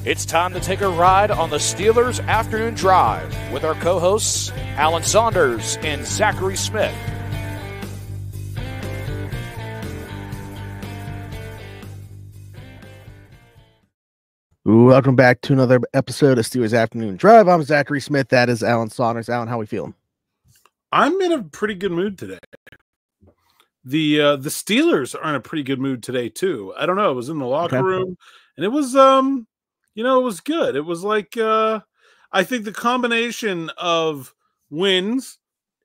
It's time to take a ride on the Steelers Afternoon Drive with our co-hosts, Alan Saunders and Zachary Smith. Welcome back to another episode of Steelers Afternoon Drive. I'm Zachary Smith. That is Alan Saunders. Alan, how we feeling? I'm in a pretty good mood today. The Steelers are in a pretty good mood today too. I don't know. I was in the locker room, and it was it was good. It was like I think the combination of wins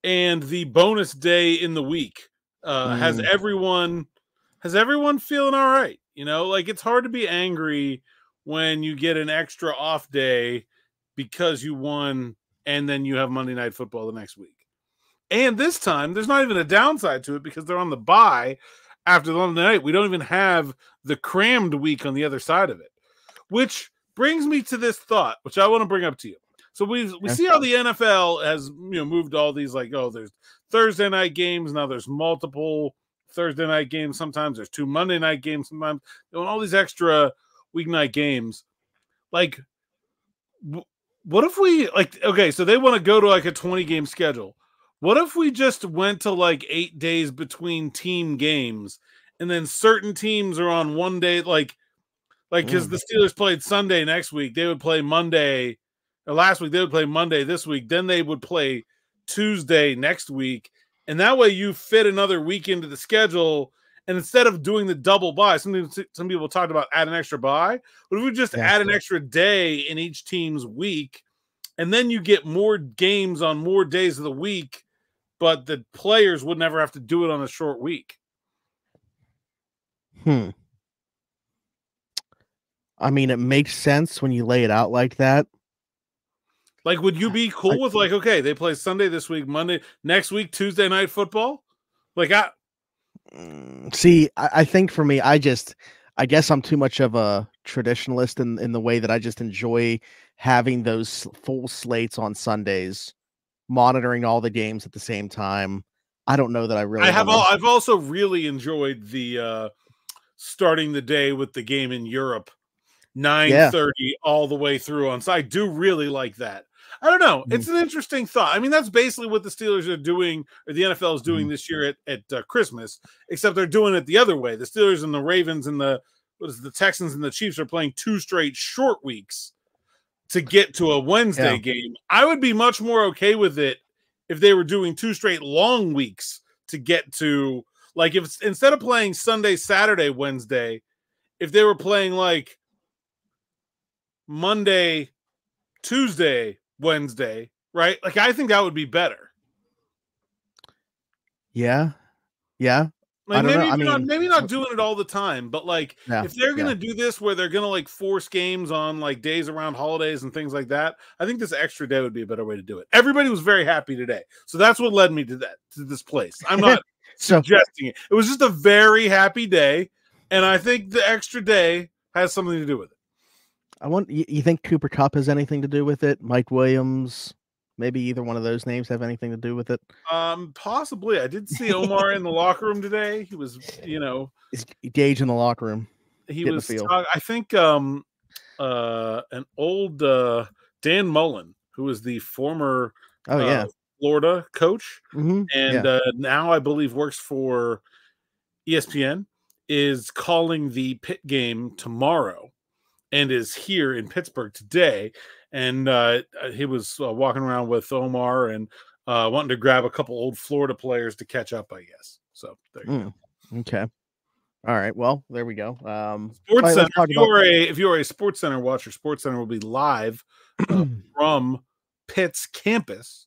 and the bonus day in the week has everyone feeling all right. You know, like it's hard to be angry when you get an extra off day because you won and then you have Monday Night Football the next week. And this time, there's not even a downside to it because they're on the bye after the Monday night. We don't even have the crammed week on the other side of it, which brings me to this thought, which I want to bring up to you. So we see how the NFL has moved all these there's Thursday night games, now there's multiple Thursday night games, sometimes there's 2 Monday night games, sometimes all these extra weeknight games. Like, what if we so they want to go to a 20 game schedule. What if we just went to 8 days between team games, and then certain teams are on one day, because the Steelers played Sunday next week, they would play Monday, or last week they would play Monday this week, then they would play Tuesday next week, and that way you fit another week into the schedule. And instead of doing the double bye, some people talked about add an extra bye. What if we just add an extra day in each team's week, and then you get more games on more days of the week, but the players would never have to do it on a short week? I mean, it makes sense when you lay it out like that. Like, would you be cool with okay, they play Sunday this week, Monday next week, Tuesday Night Football? See, I think for me, I guess I'm too much of a traditionalist in the way that I just enjoy having those full slates on Sundays, monitoring all the games at the same time. I don't know that I really. I've also really enjoyed the starting the day with the game in Europe, 9:30 all the way through on. So I do really like that. I don't know. It's an interesting thought. I mean, that's basically what the Steelers are doing, or the NFL is doing this year at Christmas, except they're doing it the other way. The Steelers and the Ravens and the Texans and the Chiefs are playing 2 straight short weeks to get to a Wednesday game. I would be much more okay with it if they were doing 2 straight long weeks to get to, if instead of playing Sunday, Saturday, Wednesday, if they were playing Monday, Tuesday, Wednesday, right? I think that would be better. Yeah. Maybe not doing it all the time, but if they're going to do this where they're going to force games on days around holidays and things like that, I think this extra day would be a better way to do it. Everybody was very happy today. So that's what led me to this place. I'm not suggesting it. It was just a very happy day. And I think the extra day has something to do with it. You think Cooper Kupp has anything to do with it? Mike Williams, maybe either one of those names have anything to do with it? Possibly. I did see Omar in the locker room today. He was, Is Gage in the locker room? He was, I think, an old Dan Mullen, who was the former Florida coach, and now I believe works for ESPN, is calling the Pitt game tomorrow and is here in Pittsburgh today. And he was walking around with Omar and wanting to grab a couple old Florida players to catch up, I guess. So there you go. Okay. All right. Well, there we go. Sports Center. If you are a Sports Center watcher, Sports Center will be live from Pitt's campus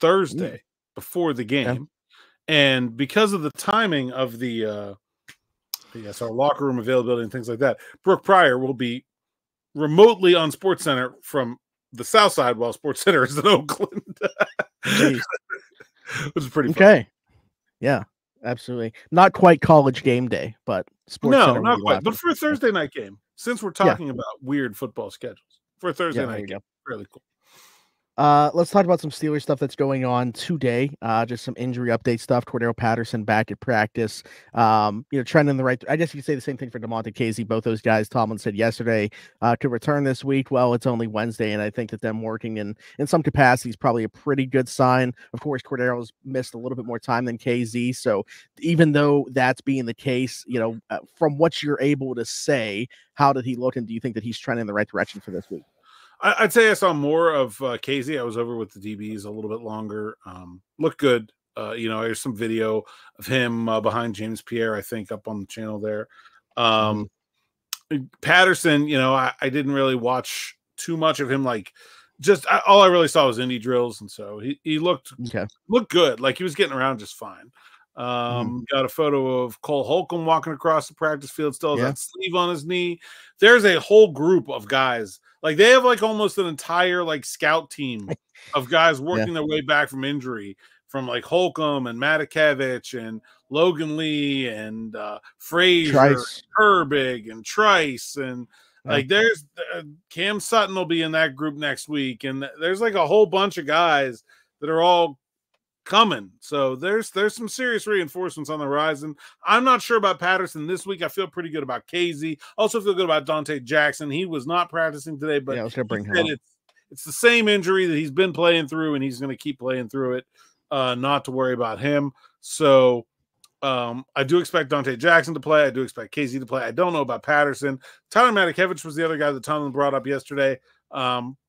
Thursday before the game. And because of the timing of the our locker room availability and things like that, Brooke Pryor will be remotely on Sports Center from the South Side while Sports Center is in Oakland. Which is pretty fun. Okay. Yeah, absolutely. Not quite college game day, but Sports Center. No, not quite. But for a Thursday night game, since we're talking about weird football schedules, for a Thursday night game, really cool. Let's talk about some Steelers stuff that's going on today. Just some injury update stuff. Cordarrelle Patterson back at practice. Trending in the right. I guess you could say the same thing for Damontae Kazee. Both those guys, Tomlin said yesterday, could return this week. Well, it's only Wednesday, and I think that them working in some capacity is probably a pretty good sign. Of course, Cordarrelle's missed a little bit more time than Kazee, so even though that's being the case, from what you're able to say, how did he look, and do you think that he's trending in the right direction for this week? I'd say I saw more of Kazee. I was over with the DBs a little bit longer. Looked good. There's some video of him behind James Pierre, I think, up on the channel there. Patterson, I didn't really watch too much of him. All I really saw was indie drills, and so he looked good. Like he was getting around just fine. Got a photo of Cole Holcomb walking across the practice field, still has that sleeve on his knee. There's a whole group of guys. Like they have like almost an entire like scout team of guys working their way back from injury, from like Holcomb and Matakevich and Logan Lee and Frazier, Herbig and Trice, and like there's Cam Sutton will be in that group next week, and there's like a whole bunch of guys that are all coming. So there's some serious reinforcements on the horizon. I'm not sure about Patterson this week. I feel pretty good about Kazee. Also feel good about Donte Jackson. He was not practicing today, but I was going to bring him up. It's the same injury that he's been playing through, and he's going to keep playing through it. Not to worry about him. So I do expect Donte Jackson to play. I do expect Kazee to play. I don't know about Patterson. Tyler Matakevich was the other guy that Tomlin brought up yesterday.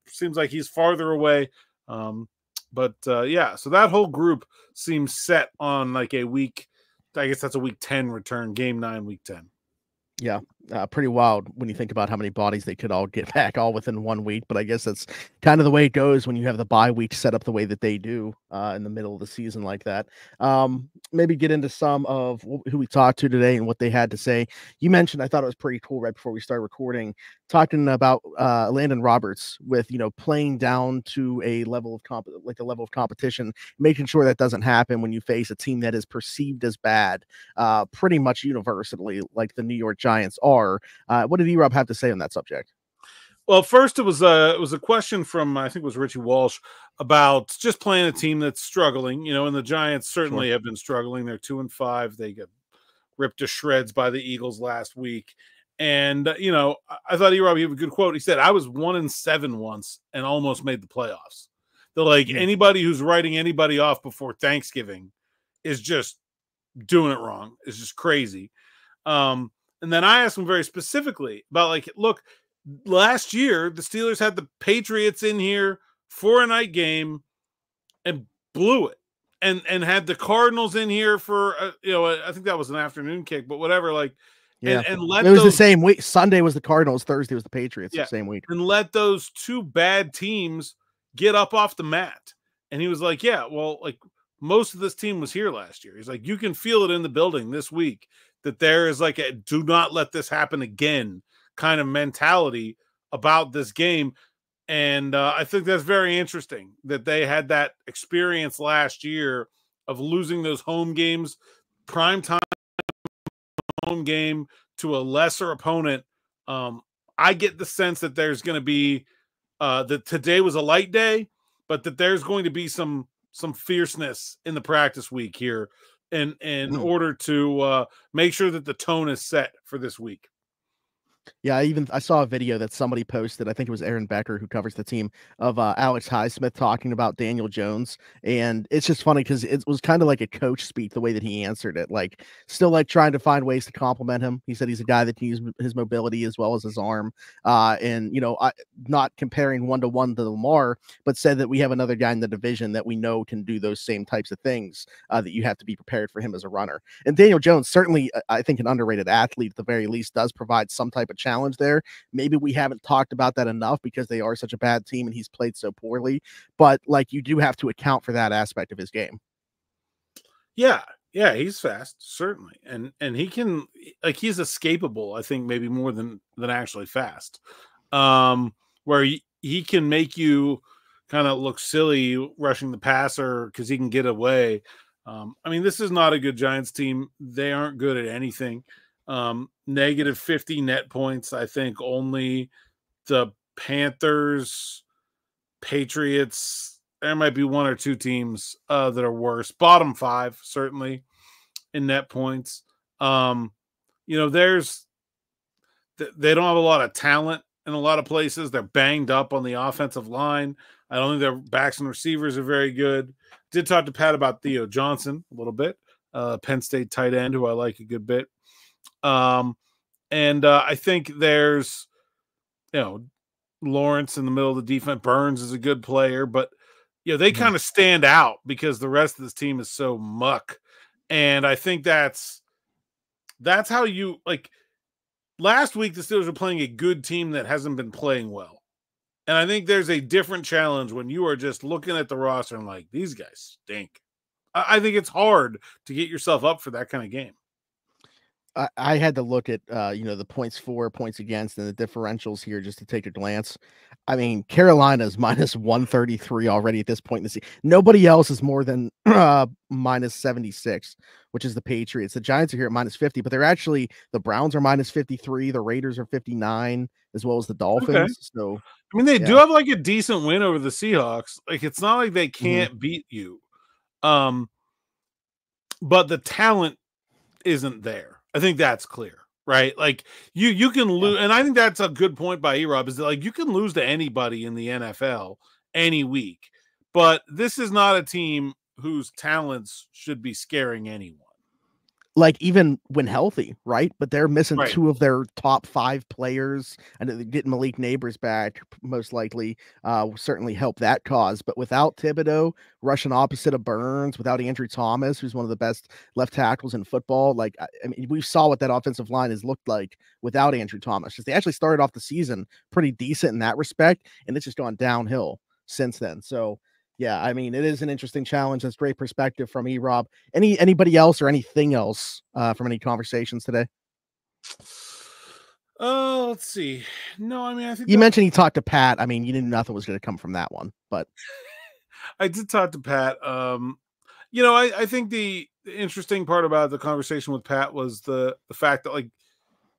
Seems like he's farther away. So that whole group seems set on like a week. I guess that's a week 10 return, game 9, week 10. Yeah, pretty wild when you think about how many bodies they could all get back all within 1 week. But I guess that's kind of the way it goes when you have the bye week set up the way that they do in the middle of the season like that. Maybe get into some of who we talked to today and what they had to say. You mentioned, I thought it was pretty cool right before we started recording, talking about Elandon Robers with, playing down to a level of competition, making sure that doesn't happen when you face a team that is perceived as bad, pretty much universally, like the New York Giants are. What did E-Rob have to say on that subject? Well, first it was a question from, I think it was Richie Walsh, about just playing a team that's struggling, and the Giants certainly have been struggling. They're 2-5. They got ripped to shreds by the Eagles last week. And, I thought E-Rob gave a good quote. He said, I was 1-7 once and almost made the playoffs. They're like, anybody who's writing anybody off before Thanksgiving is just doing it wrong. It's just crazy. And then I asked him very specifically about, like, look, last year the Steelers had the Patriots in here for a night game and blew it, and had the Cardinals in here for I think that was an afternoon kick, but whatever. Like, and let it was the same week. Sunday was the Cardinals, Thursday was the Patriots. The same week, and let those two bad teams get up off the mat. And he was like, yeah, well, like most of this team was here last year. He's like, you can feel it in the building this week that there is like a do not let this happen again kind of mentality about this game. And I think that's very interesting that they had that experience last year of losing those home games, primetime home game to a lesser opponent. I get the sense that there's going to be that today was a light day, but that there's going to be some fierceness in the practice week here in order to make sure that the tone is set for this week. Yeah, I saw a video that somebody posted. I think it was Aaron Becker, who covers the team, of Alex Highsmith talking about Daniel Jones. And it's just funny because it was kind of like a coach speak, the way that he answered it. Like, still like trying to find ways to compliment him. He said he's a guy that can use his mobility as well as his arm. And, not comparing 1-to-1 to Lamar, but said that we have another guy in the division that we know can do those same types of things, that you have to be prepared for him as a runner. And Daniel Jones, certainly, I think an underrated athlete at the very least, does provide some type of challenge there. Maybe we haven't talked about that enough because they are such a bad team and he's played so poorly, but like, you do have to account for that aspect of his game. Yeah, he's fast, certainly. And he can, like, he's escapable, I think, maybe more than actually fast. Where he can make you kind of look silly rushing the passer because he can get away. I mean, this is not a good Giants team. They aren't good at anything. Negative 50 net points. I think only the Panthers Patriots. There might be one or two teams that are worse. Bottom 5, certainly, in net points. They don't have a lot of talent in a lot of places. They're banged up on the offensive line. I don't think their backs and receivers are very good. Did talk to Pat about Theo Johnson a little bit, Penn State tight end, who I like a good bit. I think there's, Lawrence in the middle of the defense. Burns is a good player, but they kind of stand out because the rest of this team is so muck. And I think that's how you like. Last week, the Steelers were playing a good team that hasn't been playing well. And I think there's a different challenge when you are just looking at the roster and like, these guys stink. I think it's hard to get yourself up for that kind of game. I had to look at, the points for, points against, and the differentials here just to take a glance. I mean, Carolina's minus 133 already at this point in the season. Nobody else is more than minus 76, which is the Patriots. The Giants are here at minus 50, but the Browns are minus 53. The Raiders are 59, as well as the Dolphins. Okay. So, I mean, they do have like a decent win over the Seahawks. Like, it's not like they can't beat you. But the talent isn't there. I think that's clear, right? Like you can lose, and I think that's a good point by E-Rob, is that like you can lose to anybody in the NFL any week, but this is not a team whose talents should be scaring anyone. Like even when healthy, right? But they're missing two of their top 5 players, and getting Malik Neighbors back most likely certainly help that cause. But without Thibodeau, rushing opposite of Burns, without Andrew Thomas, who's one of the best left tackles in football, like I mean, we saw what that offensive line has looked like without Andrew Thomas. Because they actually started off the season pretty decent in that respect, and it's just gone downhill since then. So. Yeah, I mean, it is an interesting challenge. That's great perspective from E-Rob. Anybody else or anything else from any conversations today? Let's see. No, I mean, I think you mentioned he talked to Pat. I mean, you knew nothing was going to come from that one, but I did talk to Pat. I think the interesting part about the conversation with Pat was the fact that like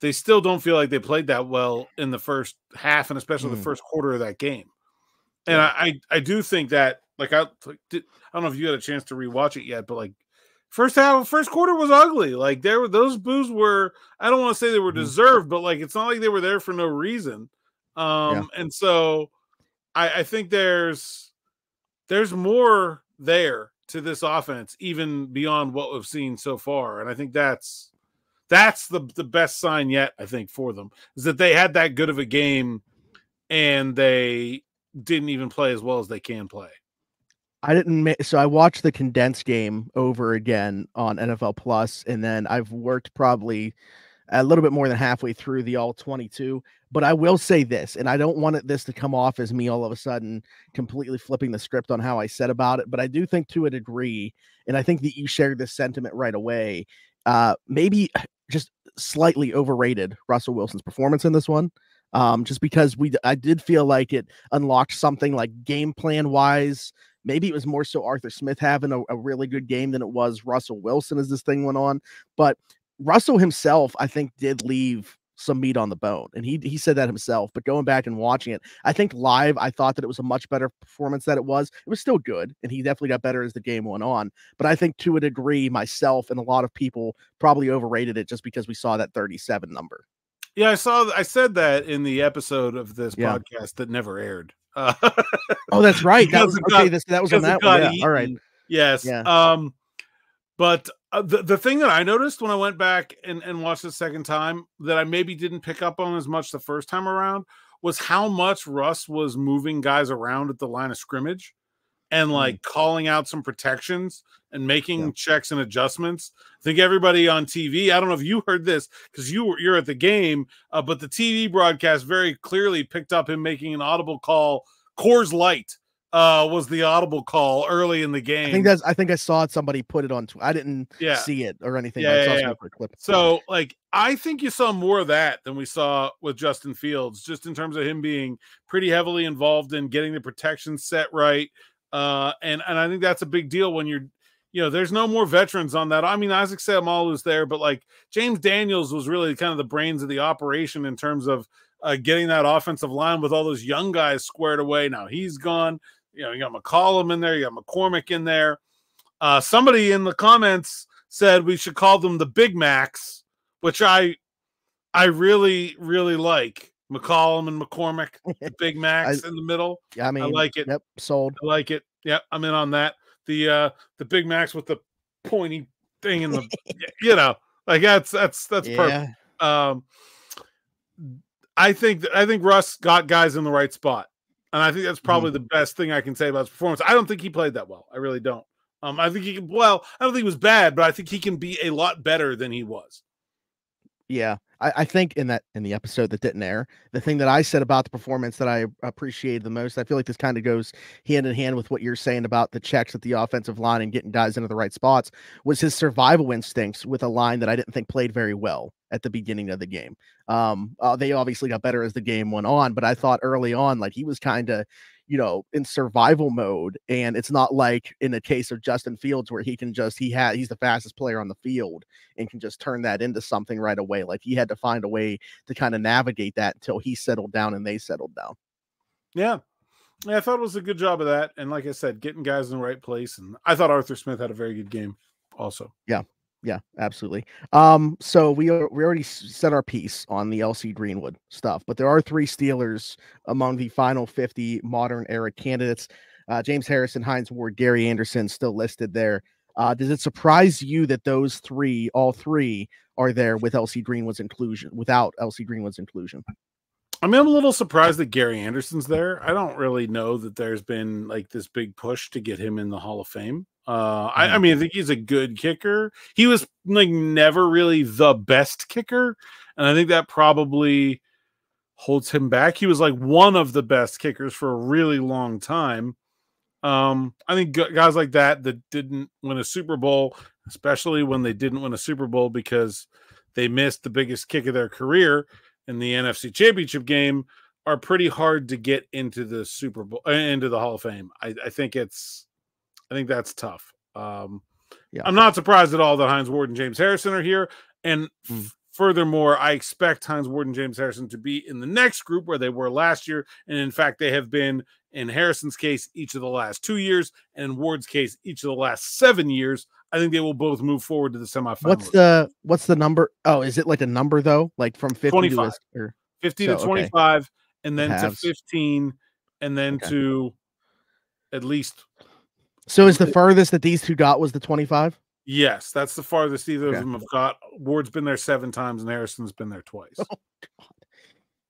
they still don't feel like they played that well in the first half, and especially the first quarter of that game. And I do think that, like, I don't know if you had a chance to rewatch it yet, but like first quarter was ugly. Like those boos were, I don't want to say they were deserved, but like it's not like they were there for no reason. And so I think there's more there to this offense, even beyond what we've seen so far. And I think that's the best sign yet, I think, for them, is that they had that good of a game and they didn't even play as well as they can play. So I watched the condensed game over again on NFL Plus, and then I've worked probably a little bit more than halfway through the all 22. But I will say this, and I don't want this to come off as me all of a sudden completely flipping the script on how I said about it, but I do think to a degree, and I think that you shared this sentiment right away, maybe just slightly overrated Russell Wilson's performance in this one. Just because I did feel like it unlocked something like game plan wise. Maybe it was more so Arthur Smith having a really good game than it was Russell Wilson as this thing went on. But Russell himself, I think, did leave some meat on the bone. And he said that himself. But going back and watching it, I think live, I thought that it was a much better performance than it was. It was still good, and he definitely got better as the game went on. But I think to a degree, myself and a lot of people probably overrated it just because we saw that 37 number. Yeah, I said that in the episode of this podcast that never aired. Oh, that's right. That was on that one. Yeah. All right. Yes. Yeah. But the thing that I noticed when I went back and watched the second time that I maybe didn't pick up on as much the first time around was how much Russ was moving guys around at the line of scrimmage and like calling out some protections and making checks and adjustments. I think everybody on TV, I don't know if you heard this because you're at the game, but the TV broadcast very clearly picked up him making an audible call. Coors Light was the audible call early in the game. I think I saw it. Somebody put it on. I didn't see it or anything. Clip. So like, I think you saw more of that than we saw with Justin Fields, just in terms of him being pretty heavily involved in getting the protection set right. And I think that's a big deal when there's no more veterans on that. I mean, Isaac Seumalo's there, but like James Daniels was really kind of the brains of the operation in terms of getting that offensive line with all those young guys squared away. Now he's gone. You got McCollum in there. You got McCormick in there. Somebody in the comments said we should call them the Big Macs, which I really, really like. McCollum and McCormick, the Big Macs in the middle. Yeah, I mean, I like it. Yep, sold. I like it. Yeah, I'm in on that. The Big Macs with the pointy thing in the, that's perfect. I think Russ got guys in the right spot, and I think that's probably the best thing I can say about his performance. I don't think he played that well. I really don't. I think he can. Well, I don't think he was bad, but I think he can be a lot better than he was. Yeah. I think in the episode that didn't air, the thing that I said about the performance that I appreciated the most, I feel like this kind of goes hand in hand with what you're saying about the checks at the offensive line and getting guys into the right spots, was his survival instincts with a line that I didn't think played very well at the beginning of the game. They obviously got better as the game went on, but I thought early on, like, he was kind of, in survival mode. And it's not like in the case of Justin Fields where he's the fastest player on the field and can just turn that into something right away. Like, he had to find a way to kind of navigate that until he settled down and they settled down. Yeah, I thought it was a good job of that. And like I said, getting guys in the right place. And I thought Arthur Smith had a very good game also. Yeah, absolutely. So we already said our piece on the LC Greenwood stuff, but there are 3 Steelers among the final 50 modern era candidates. James Harrison, Hines Ward, Gary Anderson still listed there. Does it surprise you that those all three are there with LC Greenwood's inclusion, without LC Greenwood's inclusion? I mean, I'm a little surprised that Gary Anderson's there. I don't really know that there's been like this big push to get him in the Hall of Fame. I mean, I think he's a good kicker. He was like never really the best kicker, and I think that probably holds him back. He was like one of the best kickers for a really long time. I think guys like that didn't win a Super Bowl, especially when they didn't win a Super Bowl because they missed the biggest kick of their career in the NFC Championship game, are pretty hard to get into the Super Bowl, into the Hall of Fame. I think that's tough. I'm not surprised at all that Hines Ward and James Harrison are here. And furthermore, I expect Hines Ward and James Harrison to be in the next group where they were last year. And in fact, they have been, in Harrison's case, each of the last 2 years, and in Ward's case, each of the last 7 years. I think they will both move forward to the semifinals. What's the number? Oh, is it like a number though? Like from 50 25. to 50 to 25, okay. And then Halves. to 15, and then to at least. So is the furthest that these two got was the 25? Yes, that's the farthest either of them have got. Ward's been there 7 times, and Harrison's been there twice. Oh, God.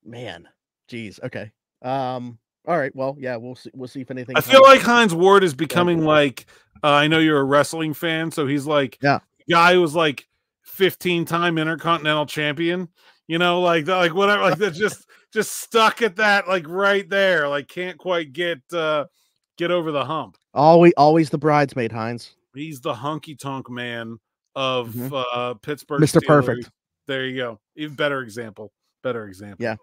Man, geez. Okay. All right. Well, yeah, we'll see. We'll see if anything. I feel like Hines Ward is becoming like. I know you're a wrestling fan, so he's like the guy who was like 15-time Intercontinental Champion. Like whatever, like that just stuck at that, like right there, like can't quite get over the hump. Always the bridesmaid, Hines. He's the honky tonk man of Pittsburgh Mr. Steelers. Perfect. There you go. Even better example. Yeah.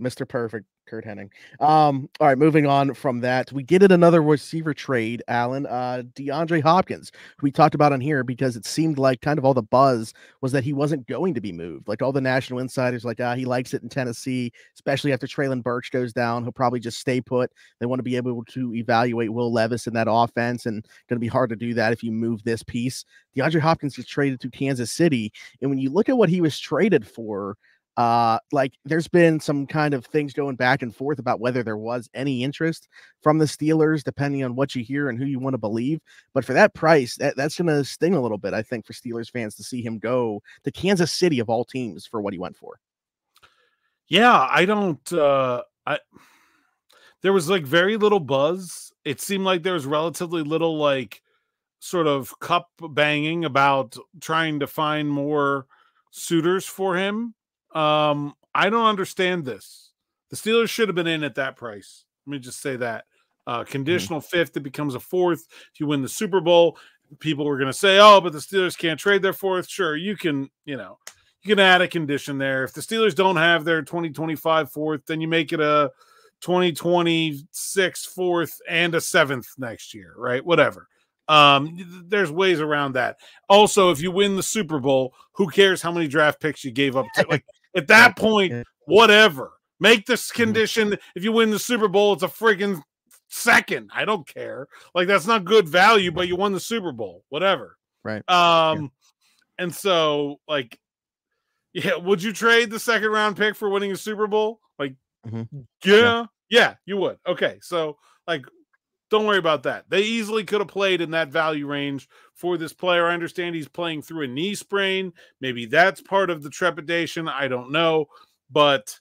Mr. Perfect, Kurt Hennig. All right, moving on from that, we get another receiver trade, Alan. DeAndre Hopkins, who we talked about on here because it seemed like kind of all the buzz was that he wasn't going to be moved. Like all the national insiders, like he likes it in Tennessee, especially after Traylon Burks goes down. He'll probably just stay put. They want to be able to evaluate Will Levis in that offense, and going to be hard to do that if you move this piece. DeAndre Hopkins gets traded to Kansas City, and when you look at what he was traded for, like there's been some kind of things going back and forth about whether there was any interest from the Steelers, depending on what you hear and who you want to believe. But for that price, that's going to sting a little bit, I think, for Steelers fans to see him go to Kansas City of all teams for what he went for. Yeah, there was like very little buzz. It seemed like there was relatively little like sort of cup banging about trying to find more suitors for him. I don't understand this. The Steelers should have been in at that price. Let me just say that. Conditional fifth, it becomes a fourth. If you win the Super Bowl, people are going to say, oh, but the Steelers can't trade their fourth. Sure, you can add a condition there. If the Steelers don't have their 2025 fourth, then you make it a 2026 fourth and a seventh next year, right? Whatever. There's ways around that. Also, if you win the Super Bowl, who cares how many draft picks you gave up to? Like at that point, whatever. Make this condition, if you win the Super Bowl, it's a freaking second. I don't care. Like, that's not good value, but you won the Super Bowl. Whatever. Right. And so, like, yeah, would you trade the second round pick for winning a Super Bowl? Like, yeah, you would. Okay, so, like, don't worry about that. They easily could have played in that value range for this player. I understand he's playing through a knee sprain. Maybe that's part of the trepidation. I don't know. But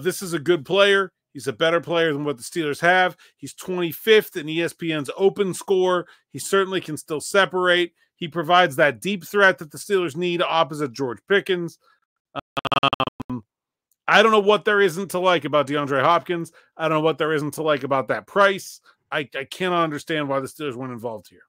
this is a good player. He's a better player than what the Steelers have. He's 25th in ESPN's open score. He certainly can still separate. He provides that deep threat that the Steelers need opposite George Pickens. I don't know what there isn't to like about DeAndre Hopkins. I don't know what there isn't to like about that price. I cannot understand why the Steelers weren't involved here.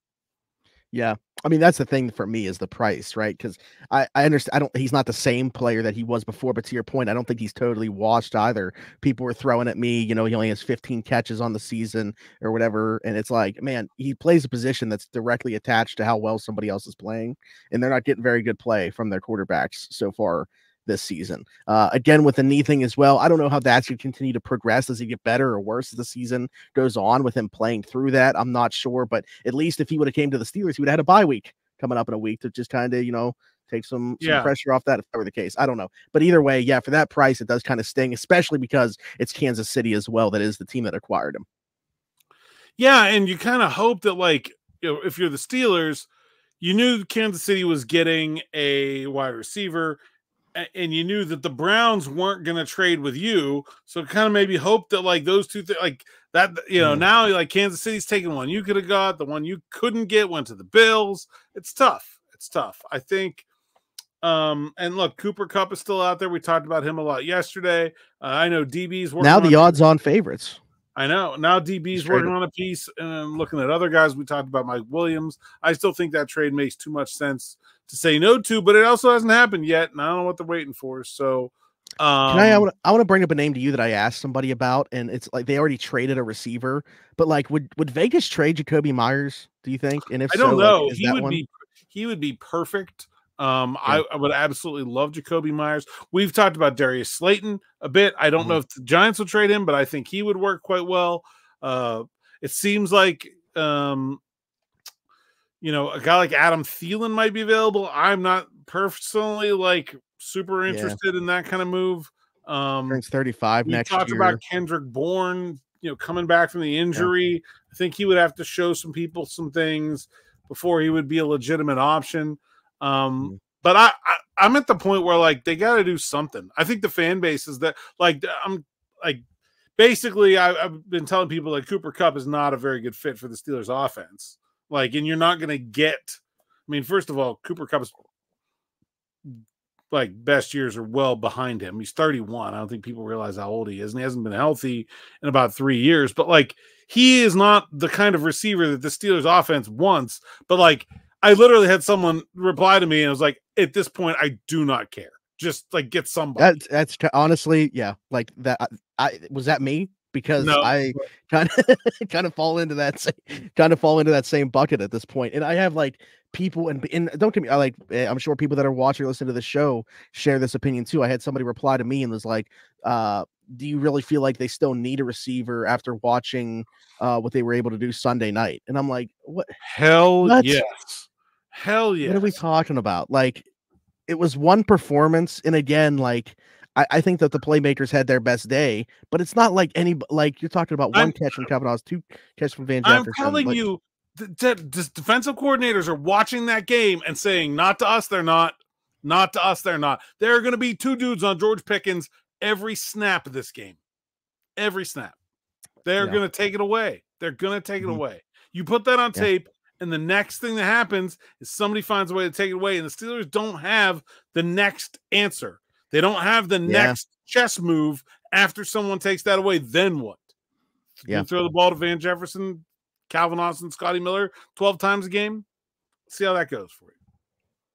Yeah. I mean, that's the thing for me is the price, right? Because I understand he's not the same player that he was before, but to your point, I don't think he's totally washed either. People were throwing at me, he only has 15 catches on the season or whatever. And it's like, man, he plays a position that's directly attached to how well somebody else is playing. And they're not getting very good play from their quarterbacks so far this season. Again, with the knee thing as well, I don't know how that's going to continue to progress. Does he get better or worse as the season goes on with him playing through that? I'm not sure, but at least if he would have came to the Steelers, he would have had a bye week coming up in a week to just kind of, take some pressure off that if that were the case. I don't know. But either way, yeah, for that price, it does kind of sting, especially because it's Kansas City as well. That is the team that acquired him. Yeah, and you kind of hope that, like, if you're the Steelers, you knew Kansas City was getting a wide receiver, and you knew that the Browns weren't going to trade with you, so kind of maybe hope that, like, those two things, like that, now, like, Kansas City's taking one you could have got, the one you couldn't get went to the Bills. It's tough. I think, and look, Cooper Kupp is still out there. We talked about him a lot yesterday. I know DB's working now the odds-on favorites. I know. Now DB's working on a piece, and I'm looking at other guys. We talked about Mike Williams. I still think that trade makes too much sense to say no to, but it also hasn't happened yet, and I don't know what they're waiting for. So, I want to bring up a name to you that I asked somebody about, and it's like they already traded a receiver, but like, would Vegas trade Jacoby Myers? Do you think? And if I don't know, like, he would be perfect. I would absolutely love Jacoby Myers. We've talked about Darius Slayton a bit. I don't know if the Giants will trade him, but I think he would work quite well. It seems like, a guy like Adam Thielen might be available. I'm not personally, like, super interested in that kind of move. Turns 35 next year. We talked about Kendrick Bourne, coming back from the injury. I think he would have to show some people some things before he would be a legitimate option. But I'm at the point where, like, they got to do something. I think the fan base is that, like, basically I've been telling people, like, Cooper Kupp is not a very good fit for the Steelers offense. Like, and you're not going to get, I mean, first of all, Cooper Kupp's, like, best years are well behind him. He's 31. I don't think people realize how old he is, and he hasn't been healthy in about 3 years. But, like, he is not the kind of receiver that the Steelers offense wants. But, like, I literally had someone reply to me and I was like, at this point, I do not care. Just, like, get somebody. That's honestly, yeah, like that. Was that me? Because I kind of fall into that same bucket at this point. And I have, like, people and don't get me, I'm sure people that are watching or listening to the show share this opinion too. I had somebody reply to me and was like, do you really feel like they still need a receiver after watching what they were able to do Sunday night? And I'm like, what? Hell yes. Hell yes. What are we talking about? Like, it was one performance. And again, like, I think that the playmakers had their best day, but it's not like you're talking about one catch from Kavanagh's, 2 catches from Van Jefferson. I'm telling you, the defensive coordinators are watching that game and saying, not to us, they're not. Not to us, they're not. There are going to be 2 dudes on George Pickens every snap of this game. Every snap. They're going to take it away. They're going to take it away. You put that on tape, and the next thing that happens is somebody finds a way to take it away, and the Steelers don't have the next answer. They don't have the next chess move after someone takes that away. Then what? You throw the ball to Van Jefferson, Calvin Austin, Scotty Miller 12 times a game? See how that goes for you.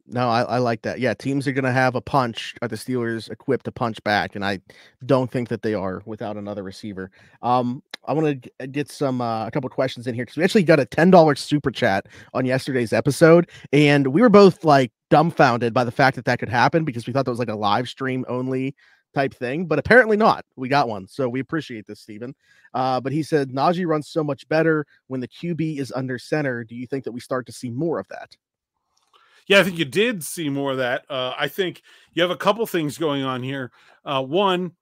No, I like that. Yeah, teams are going to have a punch. Are the Steelers equipped to punch back? And I don't think that they are without another receiver. I want to get a couple questions in here because we actually got a $10 super chat on yesterday's episode, and we were both, like, dumbfounded by the fact that could happen because we thought that was like a live stream only type thing, but apparently not. We got one, so we appreciate this, Steven. But he said Najee runs so much better when the QB is under center. Do you think that we start to see more of that? Yeah, I think you did see more of that. I think you have a couple things going on here. One,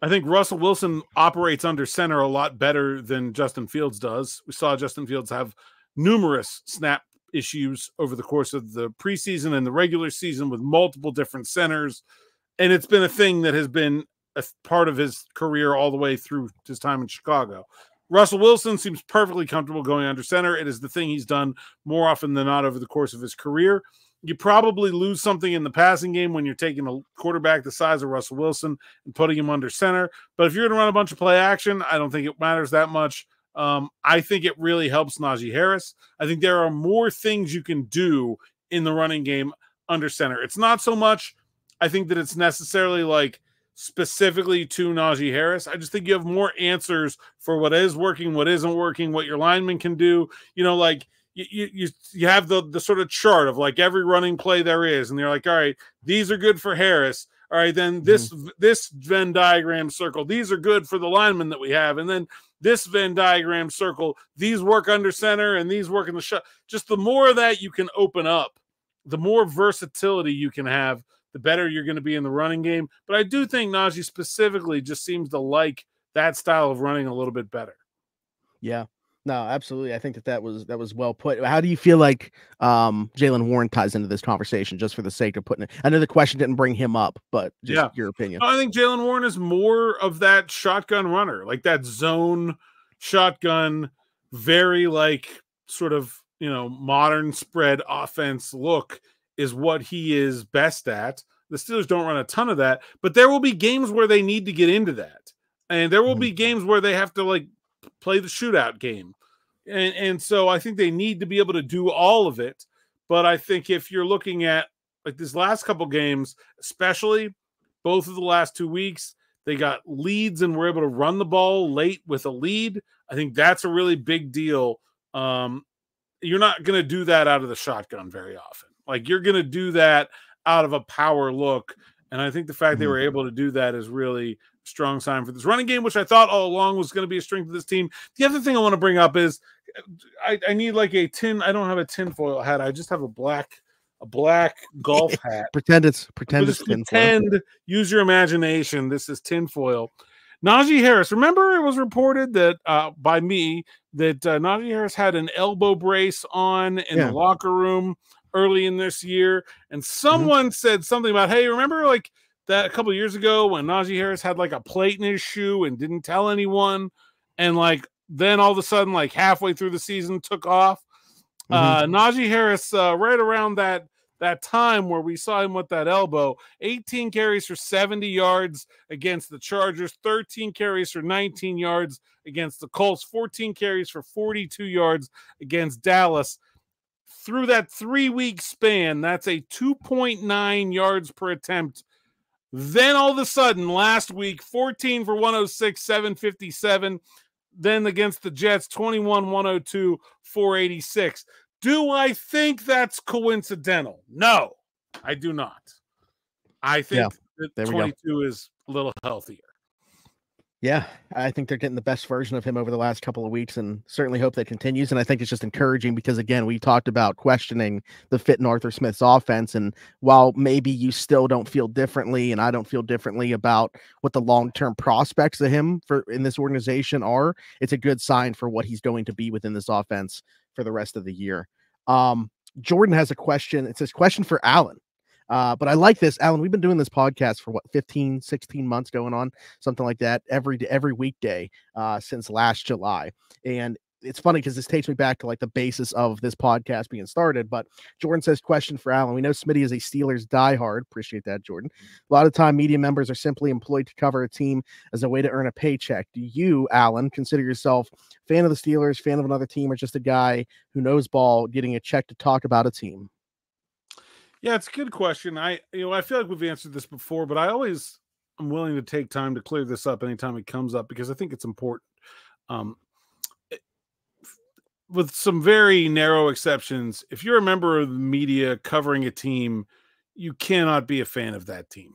I think Russell Wilson operates under center a lot better than Justin Fields does. We saw Justin Fields have numerous snap issues over the course of the preseason and the regular season with multiple different centers. And it's been a thing that has been a part of his career all the way through his time in Chicago. Russell Wilson seems perfectly comfortable going under center. It is the thing he's done more often than not over the course of his career. You probably lose something in the passing game when you're taking a quarterback the size of Russell Wilson and putting him under center. But if you're going to run a bunch of play action, I don't think it matters that much. I think it really helps Najee Harris. I think there are more things you can do in the running game under center. It's not so much, I think, that it's necessarily like specifically to Najee Harris. I just think you have more answers for what is working, what isn't working, what your linemen can do. You know, like you have the sort of chart of like every running play there is, and they're like, all right, these are good for Harris. All right, then this Venn diagram circle, these are good for the linemen that we have, and then this Venn diagram circle, these work under center and these work in the shot. Just the more of that you can open up, the more versatility you can have, the better you're going to be in the running game. But I do think Najee specifically just seems to like that style of running a little bit better. Yeah, no, absolutely. I think that was well put. How do you feel like Jaylen Warren ties into this conversation, just for the sake of putting it? I know the question didn't bring him up, but just your opinion. I think Jaylen Warren is more of that shotgun runner, like that zone shotgun, very like sort of, you know, modern spread offense look is what he is best at. The Steelers don't run a ton of that, but there will be games where they need to get into that. And there will be games where they have to like play the shootout game. And so I think they need to be able to do all of it. But I think if you're looking at like these last couple games, especially both of the last 2 weeks, they got leads and were able to run the ball late with a lead. I think that's a really big deal. You're not going to do that out of the shotgun very often. Like you're going to do that out of a power look. And I think the fact they were able to do that is really a strong sign for this running game, which I thought all along was going to be a strength of this team. The other thing I want to bring up is I need like a tin. I don't have a tinfoil hat. I just have a black golf hat. Pretend it's tinfoil. Use your imagination. This is tinfoil. Najee Harris. Remember, it was reported that by me that Najee Harris had an elbow brace on in the locker room early in this year, and someone said something about, hey, remember like that a couple of years ago when Najee Harris had like a plate in his shoe and didn't tell anyone, and like then all of a sudden like halfway through the season took off. Najee Harris right around that time where we saw him with that elbow, 18 carries for 70 yards against the Chargers, 13 carries for 19 yards against the Colts, 14 carries for 42 yards against Dallas. Through that 3-week span, that's a 2.9 yards per attempt. Then all of a sudden, last week, 14 for 106, 757. Then against the Jets, 21, 102, 486. Do I think that's coincidental? No, I do not. I think that 22 is a little healthier. Yeah, I think they're getting the best version of him over the last couple of weeks, and certainly hope that continues. And I think it's just encouraging because, again, we talked about questioning the fit in Arthur Smith's offense. And while maybe you still don't feel differently, and I don't feel differently about what the long-term prospects of him in this organization are, it's a good sign for what he's going to be within this offense for the rest of the year. Jordan has a question. It says, question for Alan. But I like this, Alan. We've been doing this podcast for 15, 16 months going on, something like that, every weekday since last July. And it's funny because this takes me back to like the basis of this podcast being started. But Jordan says, question for Alan. We know Smitty is a Steelers diehard. Appreciate that, Jordan. A lot of time media members are simply employed to cover a team as a way to earn a paycheck. Do you, Alan, consider yourself fan of the Steelers, fan of another team, or just a guy who knows ball getting a check to talk about a team? Yeah, it's a good question. I feel like we've answered this before, but I'm willing to take time to clear this up anytime it comes up because I think it's important. With some very narrow exceptions, if you're a member of the media covering a team, you cannot be a fan of that team.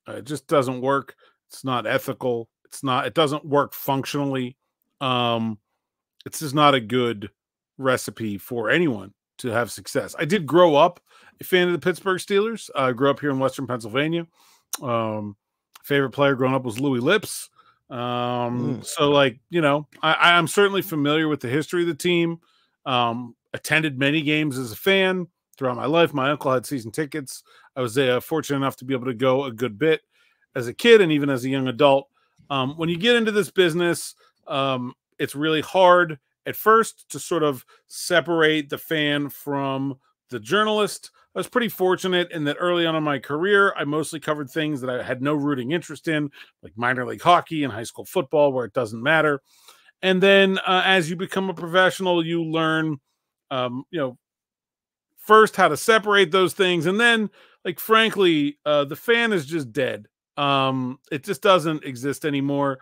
It just doesn't work. It's not ethical. It doesn't work functionally. It's just not a good recipe for anyone to have success. I did grow up a fan of the Pittsburgh Steelers. I grew up here in Western Pennsylvania. Favorite player growing up was Louis Lips. So like, you know, I'm certainly familiar with the history of the team. Attended many games as a fan throughout my life. My uncle had season tickets. I was fortunate enough to be able to go a good bit as a kid and even as a young adult. When you get into this business, it's really hard at first to sort of separate the fan from the journalist. I was pretty fortunate in that early on in my career, I mostly covered things that I had no rooting interest in, like minor league hockey and high school football, where it doesn't matter. And then as you become a professional, you learn, you know, first how to separate those things. And then, like, frankly, the fan is just dead. It just doesn't exist anymore.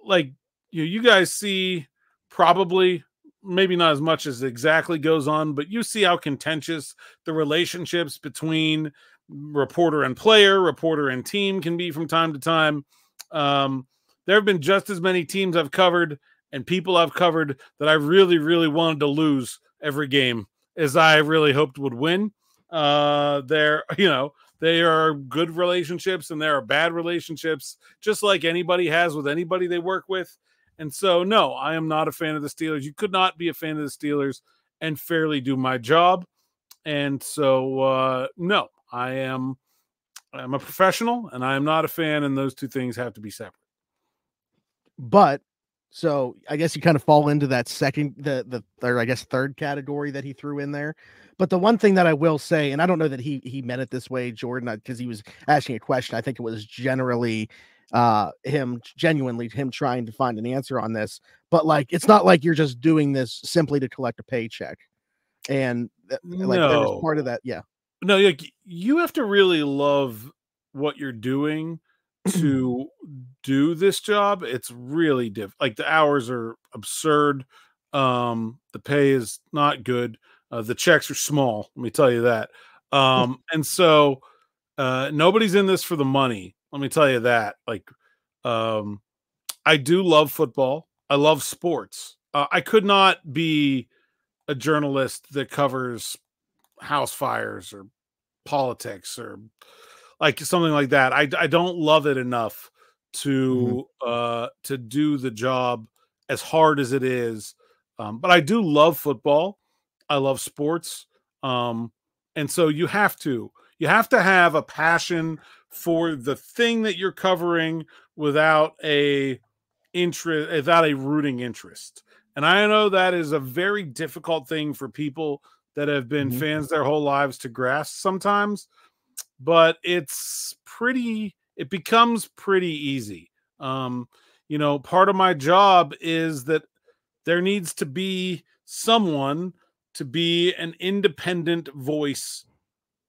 Like, you guys see probably, maybe not as much as exactly goes on, but you see how contentious the relationships between reporter and player, reporter and team can be from time to time. There have been just as many teams I've covered and people I've covered that I really, really wanted to lose every game as I really hoped would win. They are good relationships and there are bad relationships, just like anybody has with anybody they work with. And so, no, I am not a fan of the Steelers. You could not be a fan of the Steelers and fairly do my job. And so, no, I'm a professional and I am not a fan, and those two things have to be separate. But so I guess you kind of fall into that third category that he threw in there. But the one thing that I will say, and I don't know that he meant it this way, Jordan, because he was asking a question. I think it was generally him trying to find an answer on this. But like, it's not like you're just doing this simply to collect a paycheck. And like, there's part of that. Yeah. No, like, you have to really love what you're doing to do this job. It's really difficult. Like, the hours are absurd. The pay is not good. The checks are small. Let me tell you that. And so nobody's in this for the money. Let me tell you that. Like, I do love football. I love sports. I could not be a journalist that covers house fires or politics or like something like that. I don't love it enough to do the job as hard as it is. But I do love football. I love sports. And so you have to have a passion for the thing that you're covering without a rooting interest. And I know that is a very difficult thing for people that have been fans their whole lives to grasp sometimes, but it becomes pretty easy. Part of my job is that there needs to be someone to be an independent voice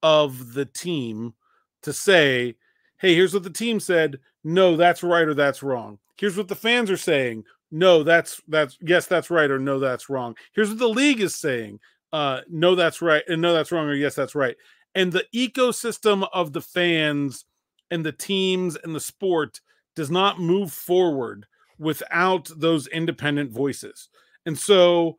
of the team to say, hey, here's what the team said. No, that's right, or that's wrong. Here's what the fans are saying. No, that's yes, that's right, or no, that's wrong. Here's what the league is saying. No, that's right, and no, that's wrong, or yes, that's right. And the ecosystem of the fans and the teams and the sport does not move forward without those independent voices. And so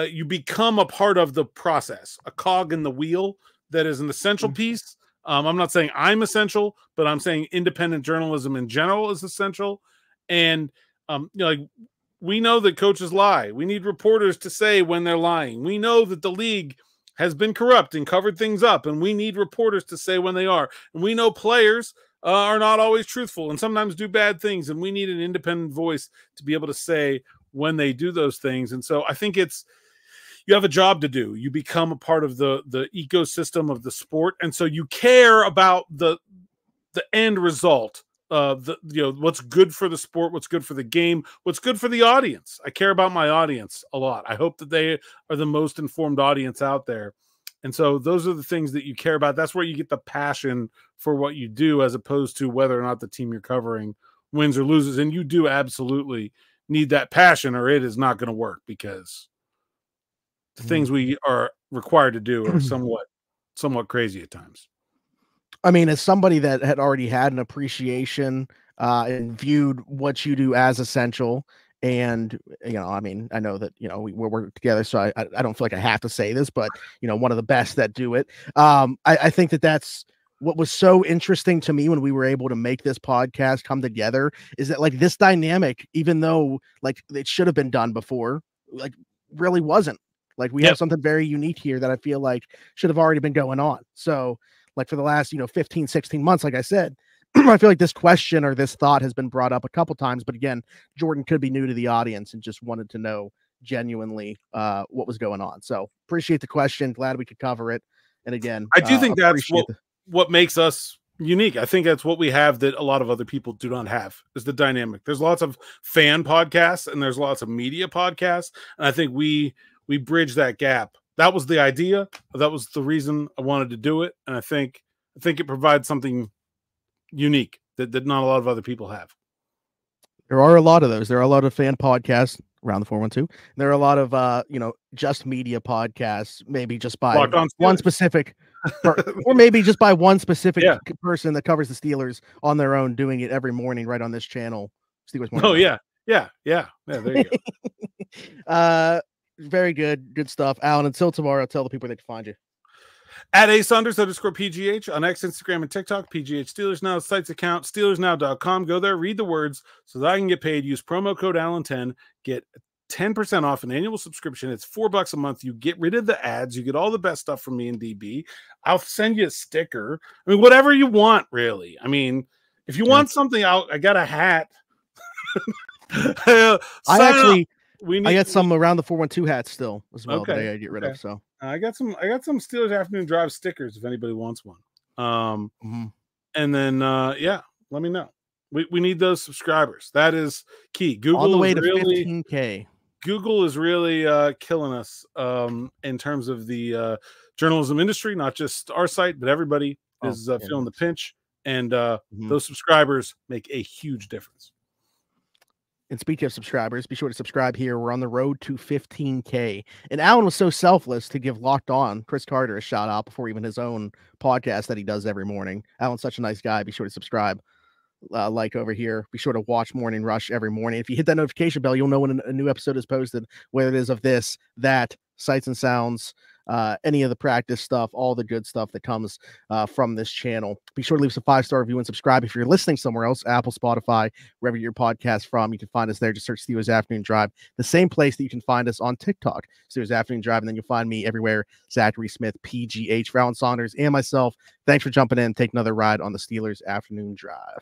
you become a part of the process, a cog in the wheel that is an essential piece. I'm not saying I'm essential, but I'm saying independent journalism in general is essential. And like, we know that coaches lie. We need reporters to say when they're lying. We know that the league has been corrupt and covered things up, and we need reporters to say when they are. And we know players are not always truthful and sometimes do bad things, and we need an independent voice to be able to say when they do those things. And so I think you have a job to do. You become a part of the ecosystem of the sport, and so you care about the end result. What's good for the sport, what's good for the game, what's good for the audience. I care about my audience a lot. I hope that they are the most informed audience out there. And so those are the things that you care about. That's where you get the passion for what you do, as opposed to whether or not the team you're covering wins or loses. And you do absolutely need that passion, or it is not going to work, because the things we are required to do are somewhat crazy at times. I mean, as somebody that had already had an appreciation and viewed what you do as essential. And, I mean, I know that, we're working together, so I don't feel like I have to say this, but, one of the best that do it. I think that's what was so interesting to me when we were able to make this podcast come together, is that like this dynamic, even though like it should have been done before, like really wasn't. Like we have something very unique here that I feel like should have already been going on. So like for the last, 15, 16 months, like I said, I feel like this question or this thought has been brought up a couple times, but again, Jordan could be new to the audience and just wanted to know genuinely what was going on. So appreciate the question. Glad we could cover it. And again, I do think that's what makes us unique. I think that's what we have that a lot of other people do not have, is the dynamic. There's lots of fan podcasts and there's lots of media podcasts. And I think we bridge that gap. That was the idea. That was the reason I wanted to do it. And I think it provides something unique that not a lot of other people have. There are a lot of those. There are a lot of fan podcasts around the 412. There are a lot of just media podcasts, maybe just by one specific or maybe just by one specific person that covers the Steelers on their own, doing it every morning right on this channel. Steelers Morning. Oh yeah. There you go. Very good stuff, Alan. Until tomorrow, tell the people they can find you. At @Saunders_PGH on X, Instagram, and TikTok. PGH Steelers Now site's account, SteelersNow.com. Go there, read the words so that I can get paid. Use promo code Allen10. Get 10% off an annual subscription. It's $4 a month. You get rid of the ads. You get all the best stuff from me and DB. I'll send you a sticker. I mean, whatever you want, really. I mean, if you want something, I got a hat. I got some around the 412 hats still as well that I get rid of. So I got some Steelers Afternoon Drive stickers if anybody wants one. And then let me know. We need those subscribers. That is key. Google on the way to really, 15K. Google is really killing us in terms of the journalism industry, not just our site, but everybody is feeling the pinch. And those subscribers make a huge difference. And speaking of subscribers, be sure to subscribe here. We're on the road to 15K. And Alan was so selfless to give Locked On Chris Carter a shout out before even his own podcast that he does every morning. Alan's such a nice guy. Be sure to subscribe. Like over here. Be sure to watch Morning Rush every morning. If you hit that notification bell, you'll know when a new episode is posted, whether it is of this, that, Sights and Sounds, any of the practice stuff, all the good stuff that comes from this channel. Be sure to leave us a 5-star review and subscribe. If you're listening somewhere else, Apple, Spotify, wherever your podcast from, you can find us there. Just search Steelers Afternoon Drive, the same place that you can find us on TikTok, Steelers Afternoon Drive, and then you'll find me everywhere, Zachary Smith, PGH, for Alan Saunders and myself. Thanks for jumping in. Take another ride on the Steelers Afternoon Drive.